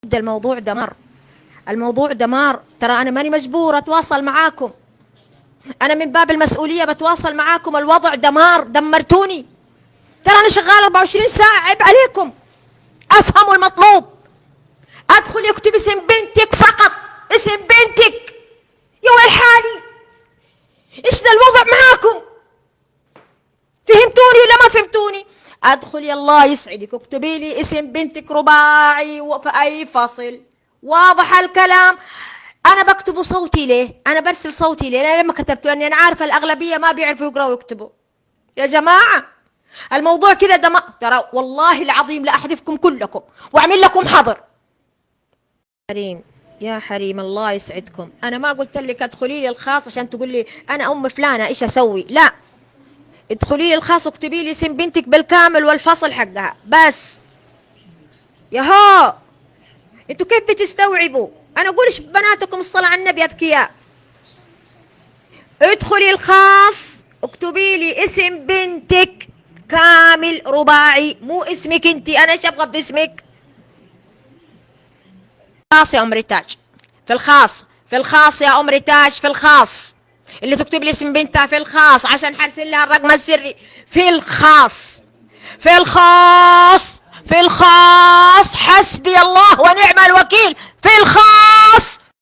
الموضوع دمار، الموضوع دمار. ترى أنا ماني مجبورة أتواصل معاكم، أنا من باب المسؤولية بتواصل معاكم. الوضع دمار، دمرتوني. ترى أنا شغالة 24 ساعة، عيب عليكم. أفهموا المطلوب. أدخل يكتب اسم بنتك فقط، اسم بنتك. يا ويل حالي، إيش ذا الوضع معاكم؟ فهمتوني ولا ما فهمتوني؟ أدخل يا الله يسعدك اكتبي لي اسم بنتك رباعي وفي أي فصل. واضح الكلام؟ أنا بكتب صوتي ليه؟ أنا برسل صوتي ليه؟ أنا لما كتبت، لأني أنا عارفة الأغلبية ما بيعرفوا يقرأوا ويكتبوا. يا جماعة الموضوع كده ترى والله العظيم لأحذفكم كلكم وأعمل لكم حظر. حريم يا حريم الله يسعدكم، أنا ما قلت لك ادخلي لي الخاص عشان تقول لي أنا أم فلانة إيش أسوي، لا. ادخلي لي الخاص واكتبي لي اسم بنتك بالكامل والفصل حقها بس. ياهو انتوا كيف بتستوعبوا؟ انا اقولش بناتكم الصلاة على النبي اذكياء. ادخلي الخاص اكتبي لي اسم بنتك كامل رباعي، مو اسمك انتي. انا ايش ابغى باسمك؟ خاص يا ام ريتاج، في الخاص، في الخاص يا ام ريتاج، في الخاص اللي تكتب لي اسم بنتها في الخاص عشان حرسل لها الرقم السري. في الخاص، في الخاص، في الخاص. حسبي الله ونعم الوكيل. في الخاص